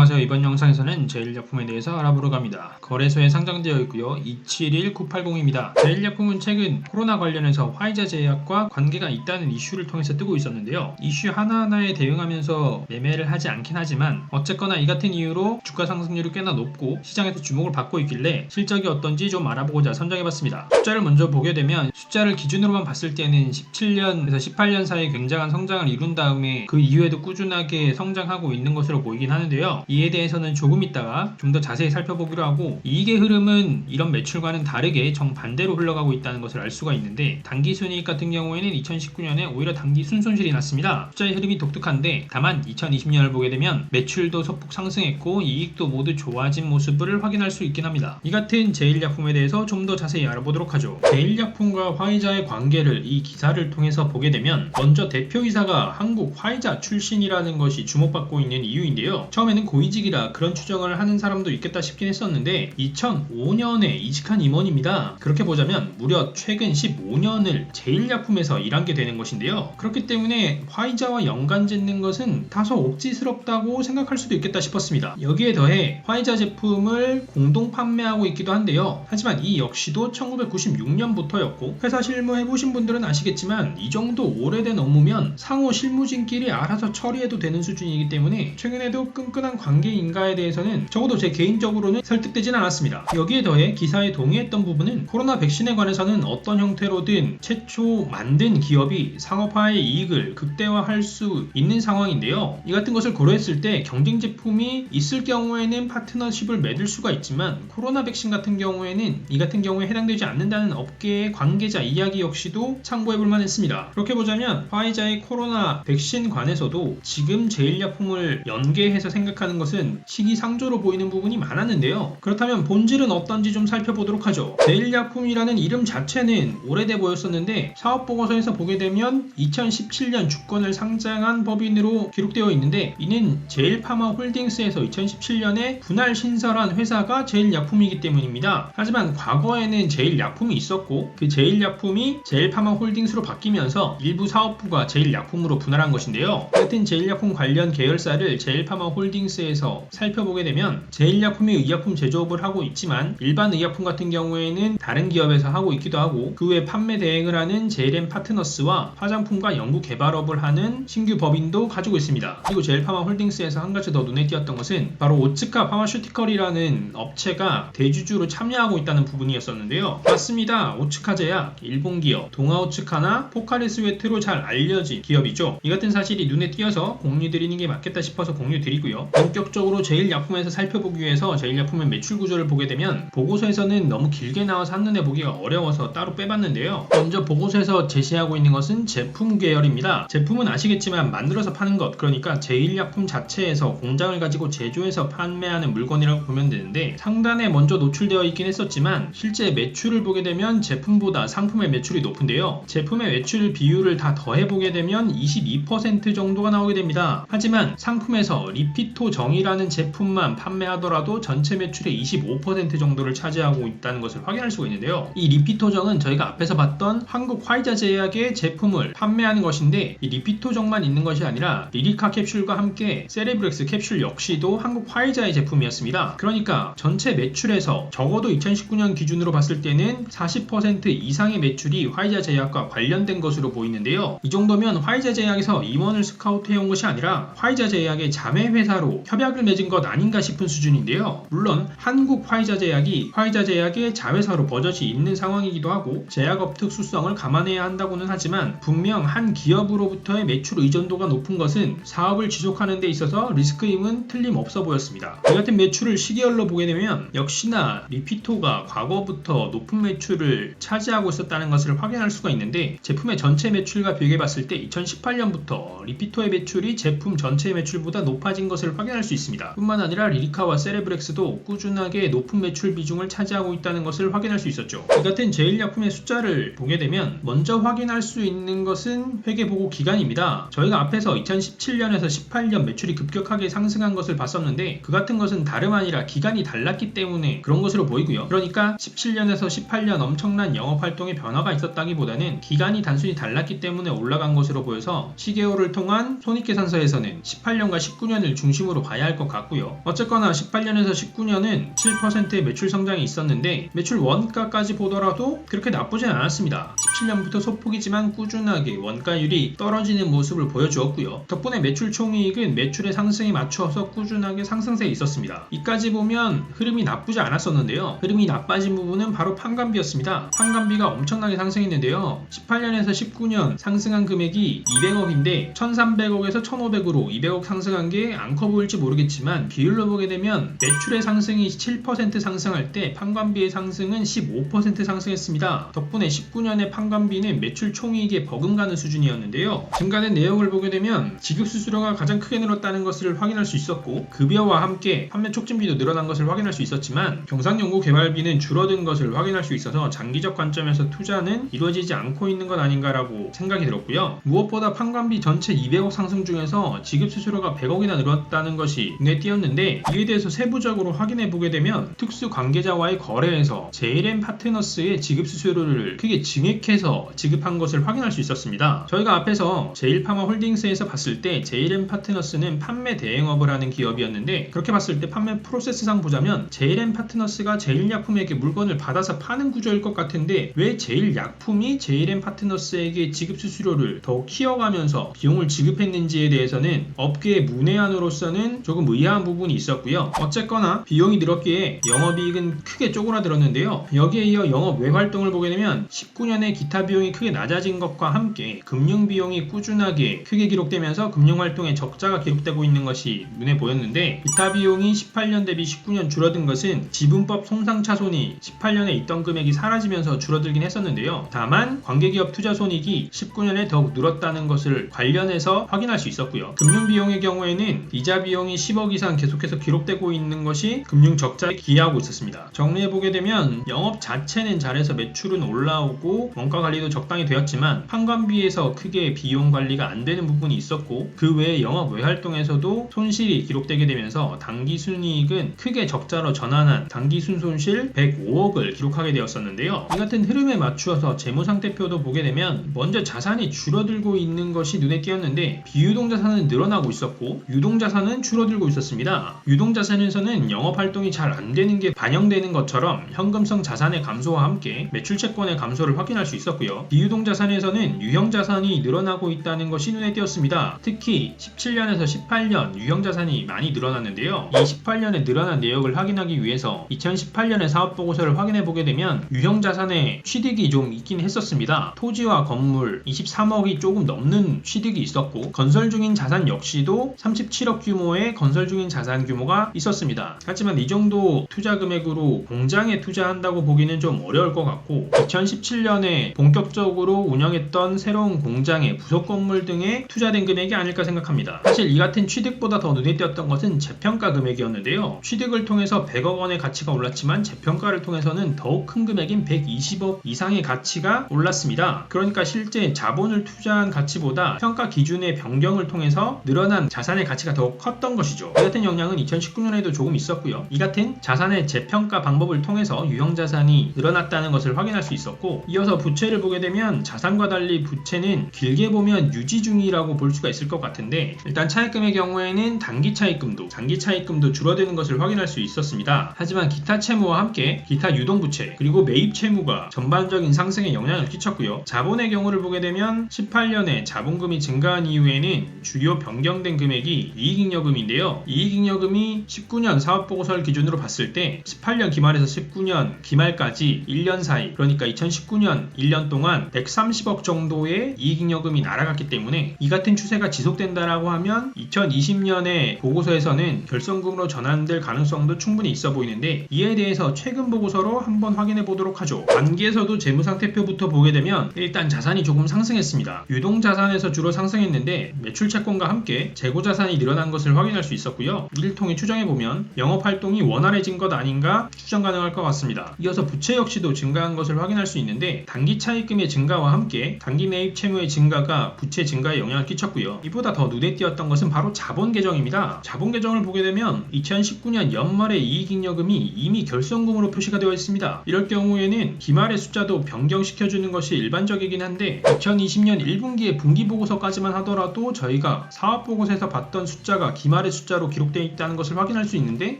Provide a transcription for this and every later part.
안녕하세요. 이번 영상에서는 제일약품에 대해서 알아보러 갑니다. 거래소에 상장되어 있고요. 271980입니다. 제일약품은 최근 코로나 관련해서 화이자 제약과 관계가 있다는 이슈를 통해서 뜨고 있었는데요. 이슈 하나하나에 대응하면서 매매를 하지 않긴 하지만 어쨌거나 이 같은 이유로 주가 상승률이 꽤나 높고 시장에서 주목을 받고 있길래 실적이 어떤지 좀 알아보고자 선정해봤습니다. 숫자를 먼저 보게 되면 숫자를 기준으로만 봤을 때는 17년에서 18년 사이에 굉장한 성장을 이룬 다음에 그 이후에도 꾸준하게 성장하고 있는 것으로 보이긴 하는데요. 이에 대해서는 조금 있다가 좀 더 자세히 살펴보기로 하고, 이익의 흐름은 이런 매출과는 다르게 정반대로 흘러가고 있다는 것을 알 수가 있는데, 당기순이익 같은 경우에는 2019년에 오히려 당기 순손실이 났습니다. 숫자의 흐름이 독특한데 다만 2020년을 보게 되면 매출도 소폭 상승했고 이익도 모두 좋아진 모습을 확인할 수 있긴 합니다. 이 같은 제일약품에 대해서 좀 더 자세히 알아보도록 하죠. 제일약품과 화이자의 관계를 이 기사를 통해서 보게 되면, 먼저 대표이사가 한국 화이자 출신이라는 것이 주목받고 있는 이유인데요. 처음에는 고위직이라 그런 추정을 하는 사람도 있겠다 싶긴 했었는데 2005년에 이직한 임원입니다. 그렇게 보자면 무려 최근 15년을 제일약품에서 일한 게 되는 것인데요. 그렇기 때문에 화이자와 연관 짓는 것은 다소 억지스럽다고 생각할 수도 있겠다 싶었습니다. 여기에 더해 화이자 제품을 공동 판매하고 있기도 한데요. 하지만 이 역시도 1996년부터였고, 회사 실무해보신 분들은 아시겠지만 이 정도 오래된 업무면 상호 실무진끼리 알아서 처리해도 되는 수준이기 때문에 최근에도 끈끈한 관계인가에 대해서는 적어도 제 개인적으로는 설득되진 않았습니다. 여기에 더해 기사에 동의했던 부분은 코로나 백신에 관해서는 어떤 형태로든 최초 만든 기업이 상업화의 이익을 극대화할 수 있는 상황인데요. 이 같은 것을 고려했을 때 경쟁 제품이 있을 경우에는 파트너십을 맺을 수가 있지만, 코로나 백신 같은 경우에는 이 같은 경우에 해당되지 않는다는 업계의 관계자 이야기 역시도 참고해볼 만했습니다. 그렇게 보자면 화이자의 코로나 백신 관해서도 지금 제일약품을 연계해서 생각하는 것은 시기상조로 보이는 부분이 많았는데요. 그렇다면 본질은 어떤지 좀 살펴보도록 하죠. 제일약품이라는 이름 자체는 오래돼 보였었는데, 사업보고서에서 보게 되면 2017년 주권을 상장한 법인으로 기록되어 있는데, 이는 제일파마홀딩스에서 2017년에 분할 신설한 회사가 제일약품이기 때문입니다. 하지만 과거에는 제일약품이 있었고, 그 제일약품이 제일파마홀딩스로 바뀌면서 일부 사업부가 제일약품으로 분할한 것인데요. 같은 제일약품 관련 계열사를 제일파마홀딩스에서 살펴보게 되면 제일약품이 의약품 제조업을 하고 있지만, 일반 의약품 같은 경우에는 다른 기업에서 하고 있기도 하고, 그 외 판매 대행을 하는 제일엠 파트너스와 화장품과 연구 개발업을 하는 신규 법인도 가지고 있습니다. 그리고 제일파마홀딩스에서 한 가지 더 눈에 띄었던 것은 바로 오츠카 파마슈티컬이라는 업체가 대주주로 참여하고 있다는 부분이었었는데요. 맞습니다. 오츠카 제약, 일본 기업 동아오츠카나 포카리스웨트로 잘 알려진 기업이죠. 이 같은 사실이 눈에 띄어서 공유드리는 게 맞겠다 싶어서 공유드리고요. 본격적으로 제일약품에서 살펴보기 위해서 제일약품의 매출 구조를 보게 되면, 보고서에서는 너무 길게 나와서 한눈에 보기가 어려워서 따로 빼봤는데요. 먼저 보고서에서 제시하고 있는 것은 제품 계열입니다. 제품은 아시겠지만 만들어서 파는 것, 그러니까 제일약품 자체에서 공장을 가지고 제조해서 판매하는 물건이라고 보면 되는데, 상단에 먼저 노출되어 있긴 했었지만 실제 매출을 보게 되면 제품보다 상품의 매출이 높은데요. 제품의 매출 비율을 다 더해보게 되면 22% 정도가 나오게 됩니다. 하지만 상품에서 리피토정이라는 제품만 판매하더라도 전체 매출의 25% 정도를 차지하고 있다는 것을 확인할 수가 있는데요. 이 리피토정은 저희가 앞에서 봤던 한국 화이자 제약의 제품을 판매하는 것인데, 이 리피토정만 있는 것이 아니라 리리카 캡슐과 함께 세레브렉스 캡슐 역시도 한국 화이자의 제품이었습니다. 그러니까 전체 매출에서 적어도 2019년 기준으로 봤을 때는 40% 이상의 매출이 화이자 제약과 관련된 것으로 보이는데요. 이 정도면 화이자 제약에서 임원을 스카우트해온 것이 아니라 화이자 제약의 자매 회사로 협약을 맺은 것 아닌가 싶은 수준인데요. 물론 한국 화이자 제약이 화이자 제약의 자회사로 버젓이 있는 상황이기도 하고 제약업 특수성을 감안해야 한다고는 하지만, 분명 한 기업으로부터의 매출 의존도가 높은 것은 사업을 지속하는 데 있어서 리스크임은 틀림없어 보였습니다. 이 같은 매출을 시계열로 보게 되면 역시나 리피토가 과거부터 높은 매출을 차지하고 있었다는 것을 확인할 수가 있는데, 제품의 전체 매출과 비교해봤을 때 2018년부터 리피토의 매출이 제품 전체 매출보다 높아진 것을 확인할 수 있습니다. 뿐만 아니라 리리카와 세레브렉스도 꾸준하게 높은 매출 비중을 차지하고 있다는 것을 확인할 수 있었죠. 이 같은 제일약품의 숫자를 보게 되면 먼저 확인할 수 있는 것은 회계보고 기간입니다. 저희가 앞에서 2017년에서 18년 매출이 급격하게 상승한 것을 봤었는데, 그 같은 것은 다름 아니라 기간이 달랐기 때문에 그런 것으로 보이고요. 그러니까 17년에서 18년 엄청난 영업활동의 변화가 있었다기보다는 기간이 단순히 달랐기 때문에 올라간 것으로 보여서 시계열을 통한 손익계산서에서는 18년과 19년을 중심으로 봐야 봐야 할 것 같고요. 어쨌거나 18년에서 19년은 7%의 매출 성장이 있었는데 매출 원가까지 보더라도 그렇게 나쁘진 않았습니다. 17년부터 소폭이지만 꾸준하게 원가율이 떨어지는 모습을 보여주었고요. 덕분에 매출 총이익은 매출의 상승에 맞추어서 꾸준하게 상승세에 있었습니다. 이까지 보면 흐름이 나쁘지 않았었는데요. 흐름이 나빠진 부분은 바로 판관비였습니다. 판관비가 엄청나게 상승했는데요. 18년에서 19년 상승한 금액이 200억인데 1300억에서 1500으로 200억 상승한 게 안 커 보일지 모르겠지만 비율로 보게 되면 매출의 상승이 7% 상승할 때 판관비의 상승은 15% 상승했습니다. 덕분에 19년의 판관비는 매출 총이익에 버금가는 수준이었는데요. 증가된 내용을 보게 되면 지급 수수료가 가장 크게 늘었다는 것을 확인할 수 있었고 급여와 함께 판매 촉진비도 늘어난 것을 확인할 수 있었지만 경상연구개발비는 줄어든 것을 확인할 수 있어서 장기적 관점에서 투자는 이루어지지 않고 있는 것 아닌가라고 생각이 들었고요. 무엇보다 판관비 전체 200억 상승 중에서 지급 수수료가 100억이나 늘었다는 것이 눈에 띄었는데 이에 대해서 세부적으로 확인해 보게 되면 특수 관계자와의 거래에서 JLM 파트너스의 지급 수수료를 크게 증액해서 지급한 것을 확인할 수 있었습니다. 저희가 앞에서 제일파마홀딩스에서 봤을 때 JLM 파트너스는 판매 대행업을 하는 기업이었는데 그렇게 봤을 때 판매 프로세스상 보자면 JLM 파트너스가 제일약품에게 물건을 받아서 파는 구조일 것 같은데 왜 제일약품이 JLM 파트너스에게 지급 수수료를 더 키워가면서 비용을 지급했는지에 대해서는 업계의 문외한으로서는 조금 의아한 부분이 있었고요. 어쨌거나 비용이 늘었기에 영업이익은 크게 쪼그라들었는데요. 여기에 이어 영업 외활동을 보게 되면 19년에 기타 비용이 크게 낮아진 것과 함께 금융 비용이 꾸준하게 크게 기록되면서 금융활동에 적자가 기록되고 있는 것이 눈에 보였는데 기타 비용이 18년 대비 19년 줄어든 것은 지분법 손상차손이 18년에 있던 금액이 사라지면서 줄어들긴 했었는데요. 다만 관계기업 투자손익이 19년에 더욱 늘었다는 것을 관련해서 확인할 수 있었고요. 금융비용의 경우에는 이자 비용이 10억 이상 계속해서 기록되고 있는 것이 금융 적자에 기여하고 있었습니다. 정리해보게 되면 영업 자체는 잘해서 매출은 올라오고 원가 관리도 적당히 되었지만 판관비에서 크게 비용 관리가 안 되는 부분이 있었고 그 외에 영업 외활동에서도 손실이 기록되게 되면서 당기순이익은 크게 적자로 전환한 당기순손실 105억을 기록하게 되었었는데요. 이 같은 흐름에 맞추어서 재무상태표도 보게 되면 먼저 자산이 줄어들고 있는 것이 눈에 띄었는데 비유동자산은 늘어나고 있었고 유동자산은 줄어들고 있었습니다. 유동자산에서는 영업활동이 잘 안 되는 게 반영되는 것처럼 현금성 자산의 감소와 함께 매출채권의 감소를 확인할 수 있었고요. 비유동자산에서는 유형자산이 늘어나고 있다는 것이 눈에 띄었습니다. 특히 17년에서 18년 유형자산이 많이 늘어났는데요. 이 18년에 늘어난 내역을 확인하기 위해서 2018년의 사업보고서를 확인해보게 되면 유형자산의 취득이 좀 있긴 했었습니다. 토지와 건물 23억이 조금 넘는 취득이 있었고 건설 중인 자산 역시도 37억 규모의 건설 중인 자산 규모가 있었습니다. 하지만 이 정도 투자 금액으로 공장에 투자한다고 보기는 좀 어려울 것 같고 2017년에 본격적으로 운영했던 새로운 공장의 부속 건물 등에 투자된 금액이 아닐까 생각합니다. 사실 이 같은 취득보다 더 눈에 띄었던 것은 재평가 금액이었는데요. 취득을 통해서 100억 원의 가치가 올랐지만 재평가를 통해서는 더욱 큰 금액인 120억 이상의 가치가 올랐습니다. 그러니까 실제 자본을 투자한 가치보다 평가 기준의 변경을 통해서 늘어난 자산의 가치가 더 컸던 것이죠. 이 같은 영향은 2019년에도 조금 있었고요. 이 같은 자산의 재평가 방법을 통해서 유형자산이 늘어났다는 것을 확인할 수 있었고 이어서 부채를 보게 되면 자산과 달리 부채는 길게 보면 유지 중이라고 볼 수가 있을 것 같은데 일단 차입금의 경우에는 단기 차입금도 장기 차입금도 줄어드는 것을 확인할 수 있었습니다. 하지만 기타 채무와 함께 기타 유동부채 그리고 매입 채무가 전반적인 상승에 영향을 끼쳤고요. 자본의 경우를 보게 되면 18년에 자본금이 증가한 이후에는 주요 변경된 금액이 이익잉여금인데요. 이익잉여금이 19년 사업보고서를 기준으로 봤을 때 18년 기말에서 19년 기말까지 1년 사이 그러니까 2019년 1년 동안 130억 정도의 이익잉여금이 날아갔기 때문에 이 같은 추세가 지속된다라고 하면 2020년의 보고서에서는 결손금으로 전환될 가능성도 충분히 있어 보이는데 이에 대해서 최근 보고서로 한번 확인해 보도록 하죠. 단기에서도 재무상태표부터 보게 되면 일단 자산이 조금 상승했습니다. 유동자산에서 주로 상승했는데 매출채권과 함께 재고자산이 늘어난 것을 확인할 수 있었고요. 이를 통해 추정해보면 영업활동이 원활해진 것 아닌가 추정 가능할 것 같습니다. 이어서 부채 역시도 증가한 것을 확인할 수 있는데 단기 단기 차입금의 증가와 함께 단기 매입 채무의 증가가 부채 증가에 영향을 끼쳤고요. 이보다 더 눈에 띄었던 것은 바로 자본 계정입니다. 자본 계정을 보게 되면 2019년 연말의 이익잉여금이 이미 결손금으로 표시가 되어 있습니다. 이럴 경우에는 기말의 숫자도 변경시켜주는 것이 일반적이긴 한데 2020년 1분기의 분기보고서까지만 하더라도 저희가 사업보고서에서 봤던 숫자가 기말의 숫자로 기록되어 있다는 것을 확인할 수 있는데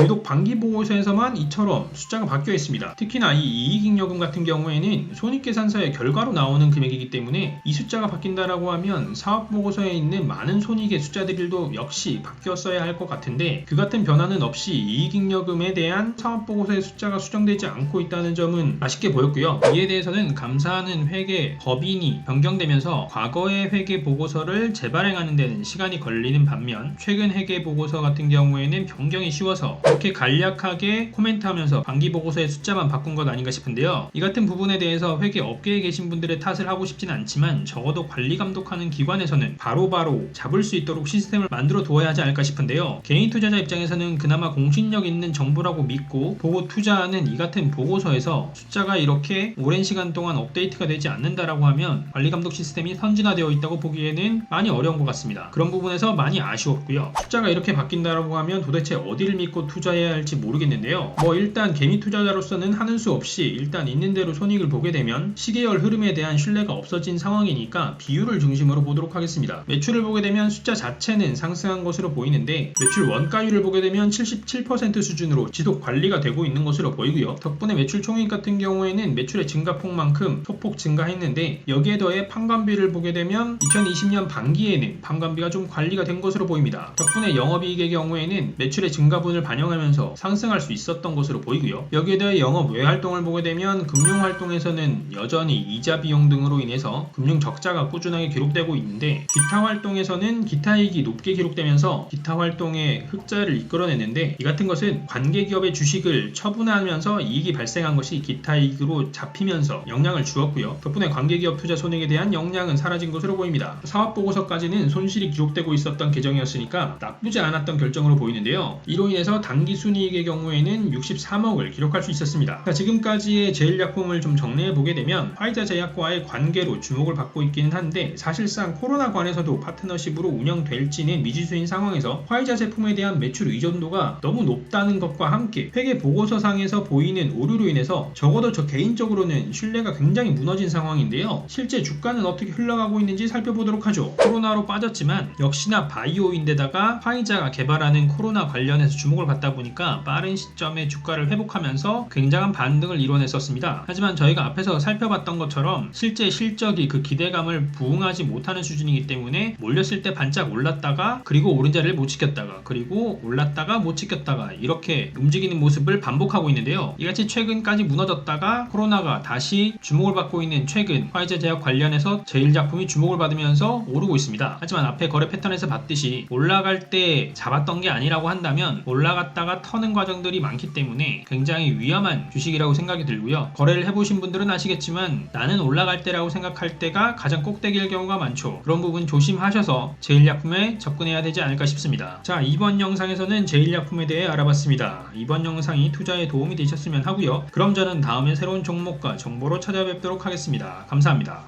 유독 반기보고서에서만 이처럼 숫자가 바뀌어 있습니다. 특히나 이 이익잉여금 같은 경우에는 손익계산서의 결과로 나오는 금액이기 때문에 이 숫자가 바뀐다라고 하면 사업보고서에 있는 많은 손익의 숫자들도 역시 바뀌었어야 할 것 같은데 그 같은 변화는 없이 이익잉여금에 대한 사업보고서의 숫자가 수정되지 않고 있다는 점은 아쉽게 보였고요. 이에 대해서는 감사하는 회계 법인이 변경되면서 과거의 회계 보고서를 재발행하는 데는 시간이 걸리는 반면 최근 회계 보고서 같은 경우에는 변경이 쉬워서 이렇게 간략하게 코멘트하면서 반기보고서의 숫자만 바꾼 것 아닌가 싶은데요. 이 같은 부분에 대해서 회계 업계에 계신 분들의 탓을 하고 싶진 않지만 적어도 관리 감독하는 기관에서는 바로바로 잡을 수 있도록 시스템을 만들어 두어야 하지 않을까 싶은데요. 개인 투자자 입장에서는 그나마 공신력 있는 정보라고 믿고 보고 투자하는 이 같은 보고서에서 숫자가 이렇게 오랜 시간 동안 업데이트가 되지 않는다라고 하면 관리 감독 시스템이 선진화되어 있다고 보기에는 많이 어려운 것 같습니다. 그런 부분에서 많이 아쉬웠고요. 숫자가 이렇게 바뀐다라고 하면 도대체 어디를 믿고 투자해야 할지 모르겠는데요. 일단 개미 투자자로서는 하는 수 없이 일단 있는 대로 손익을 보게 되면 시계열 흐름에 대한 신뢰가 없어진 상황이니까 비율을 중심으로 보도록 하겠습니다. 매출을 보게 되면 숫자 자체는 상승한 것으로 보이는데 매출 원가율을 보게 되면 77% 수준으로 지속 관리가 되고 있는 것으로 보이고요. 덕분에 매출 총액 같은 경우에는 매출의 증가폭만큼 소폭 증가했는데 여기에 더해 판관비를 보게 되면 2020년 반기에는 판관비가 좀 관리가 된 것으로 보입니다. 덕분에 영업이익의 경우에는 매출의 증가분을 반영하면서 상승할 수 있었던 것으로 보이고요. 여기에 더해 영업 외 활동을 보게 되면 금융활동에서는 여전히 이자 비용 등으로 인해서 금융 적자가 꾸준하게 기록되고 있는데 기타 활동에서는 기타이익이 높게 기록되면서 기타 활동의 흑자를 이끌어내는데 이 같은 것은 관계기업의 주식을 처분하면서 이익이 발생한 것이 기타이익으로 잡히면서 영향을 주었고요. 덕분에 관계기업 투자 손익에 대한 영향은 사라진 것으로 보입니다. 사업보고서까지는 손실이 기록되고 있었던 계정이었으니까 나쁘지 않았던 결정으로 보이는데요. 이로 인해서 단기 순이익의 경우에는 63억을 기록할 수 있었습니다. 지금까지의 제일약품을 좀 정리해보게 되면 화이자제약과의 관계로 주목을 받고 있기는 한데 사실상 코로나 관에서도 파트너십으로 운영될지는 미지수인 상황에서 화이자 제품에 대한 매출 의존도가 너무 높다는 것과 함께 회계 보고서상에서 보이는 오류로 인해서 적어도 저 개인적으로는 신뢰가 굉장히 무너진 상황인데요. 실제 주가는 어떻게 흘러가고 있는지 살펴보도록 하죠. 코로나로 빠졌지만 역시나 바이오인데다가 화이자가 개발하는 코로나 관련해서 주목을 받다 보니까 빠른 시점에 주가를 회복하면서 굉장한 반등을 이뤄냈었습니다. 하지만 저희가 앞에서 살펴봤던 것처럼 실제 실적이 그 기대감을 부응하지 못하는 수준이기 때문에 몰렸을 때 반짝 올랐다가 그리고 오른 자리를 못 지켰다가 그리고 올랐다가 못 지켰다가 이렇게 움직이는 모습을 반복하고 있는데요. 이같이 최근까지 무너졌다가 코로나가 다시 주목을 받고 있는 최근 화이자 제약 관련해서 제일작품이 주목을 받으면서 오르고 있습니다. 하지만 앞에 거래 패턴에서 봤듯이 올라갈 때 잡았던 게 아니라고 한다면 올라갔다가 터는 과정들이 많기 때문에 굉장히 위험한 주식이라고 생각이 들고요. 거래를 해보신 분들은 아시겠지만 나는 올라갈 때라고 생각할 때가 가장 꼭대기일 경우가 많죠. 그런 부분 조심하셔서 제일약품에 접근해야 되지 않을까 싶습니다. 자, 이번 영상에서는 제일약품에 대해 알아봤습니다. 이번 영상이 투자에 도움이 되셨으면 하고요. 그럼 저는 다음에 새로운 종목과 정보로 찾아뵙도록 하겠습니다. 감사합니다.